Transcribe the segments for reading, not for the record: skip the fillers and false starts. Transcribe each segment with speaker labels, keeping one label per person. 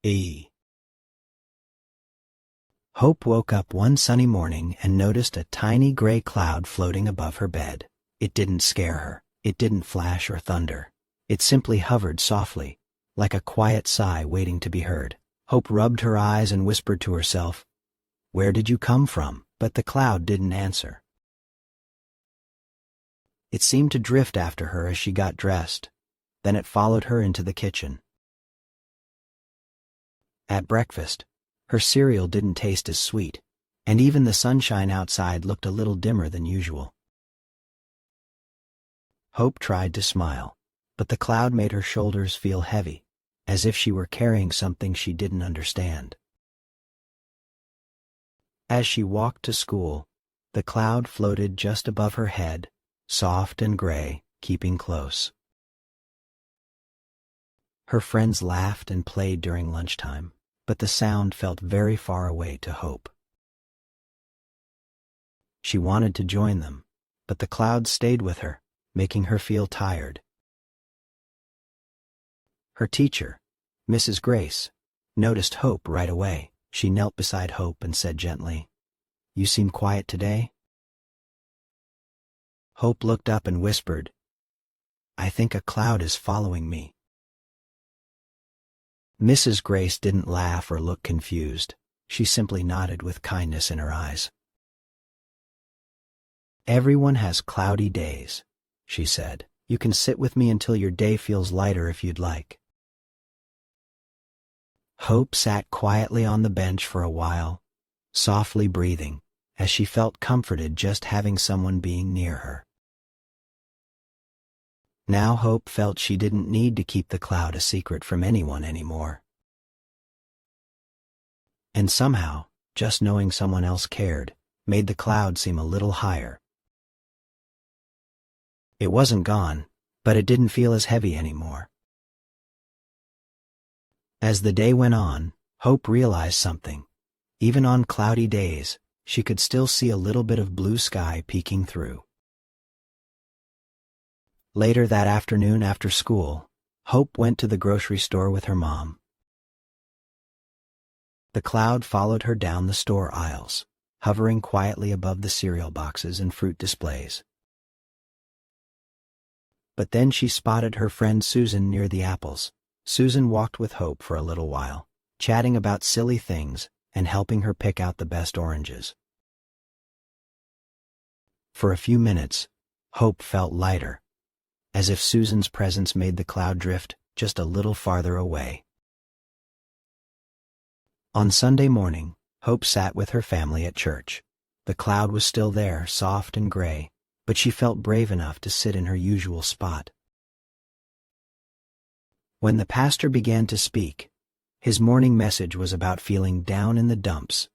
Speaker 1: E. Hope woke up one sunny morning and noticed a tiny gray cloud floating above her bed. It didn't scare her. It didn't flash or thunder. It simply hovered softly, like a quiet sigh waiting to be heard. Hope rubbed her eyes and whispered to herself, "Where did you come from?" But the cloud didn't answer. It seemed to drift after her as she got dressed. Then it followed her into the kitchen. At breakfast, her cereal didn't taste as sweet, and even the sunshine outside looked a little dimmer than usual. Hope tried to smile, but the cloud made her shoulders feel heavy, as if she were carrying something she didn't understand. As she walked to school, the cloud floated just above her head, soft and gray, keeping close. Her friends laughed and played during lunchtime, but the sound felt very far away to Hope. She wanted to join them, but the cloud stayed with her, making her feel tired. Her teacher, Mrs. Grace, noticed Hope right away. She knelt beside Hope and said gently, "You seem quiet today?" Hope looked up and whispered, "I think a cloud is following me." Mrs. Grace didn't laugh or look confused. She simply nodded with kindness in her eyes. "Everyone has cloudy days," she said. "You can sit with me until your day feels lighter if you'd like." Hope sat quietly on the bench for a while, softly breathing, as she felt comforted just having someone being near her. Now Hope felt she didn't need to keep the cloud a secret from anyone anymore. And somehow, just knowing someone else cared, made the cloud seem a little higher. It wasn't gone, but it didn't feel as heavy anymore. As the day went on, Hope realized something. Even on cloudy days, she could still see a little bit of blue sky peeking through. Later that afternoon after school, Hope went to the grocery store with her mom. The cloud followed her down the store aisles, hovering quietly above the cereal boxes and fruit displays. But then she spotted her friend Susan near the apples. Susan walked with Hope for a little while, chatting about silly things and helping her pick out the best oranges. For a few minutes, Hope felt lighter, as if Susan's presence made the cloud drift just a little farther away. On Sunday morning, Hope sat with her family at church. The cloud was still there, soft and gray, but she felt brave enough to sit in her usual spot. When the pastor began to speak, his morning message was about feeling down in the dumps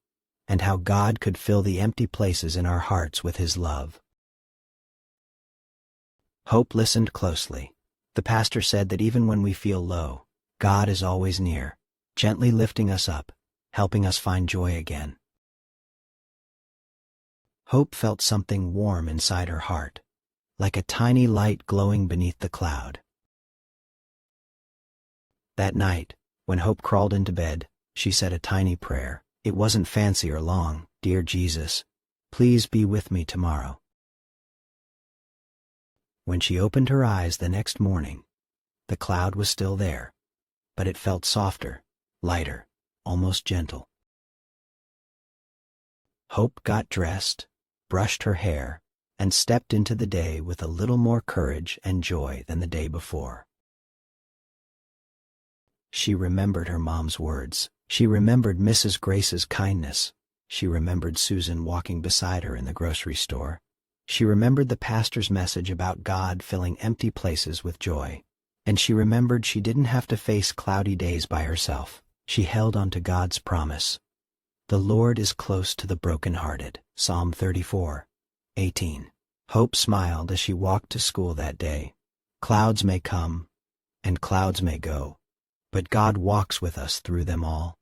Speaker 1: and how God could fill the empty places in our hearts with His love. Hope listened closely. The pastor said that even when we feel low, God is always near, gently lifting us up, helping us find joy again. Hope felt something warm inside her heart, like a tiny light glowing beneath the cloud. That night, when Hope crawled into bed, she said a tiny prayer. It wasn't fancy or long. "Dear Jesus, please be with me tomorrow." When she opened her eyes the next morning, the cloud was still there, but it felt softer, lighter, almost gentle. Hope got dressed, brushed her hair, and stepped into the day with a little more courage and joy than the day before. She remembered her mom's words. She remembered Mrs. Grace's kindness. She remembered Susan walking beside her in the grocery store. She remembered the pastor's message about God filling empty places with joy. And she remembered she didn't have to face cloudy days by herself. She held on to God's promise. "The Lord is close to the brokenhearted." Psalm 34:18. Hope smiled as she walked to school that day. Clouds may come, and clouds may go, but God walks with us through them all.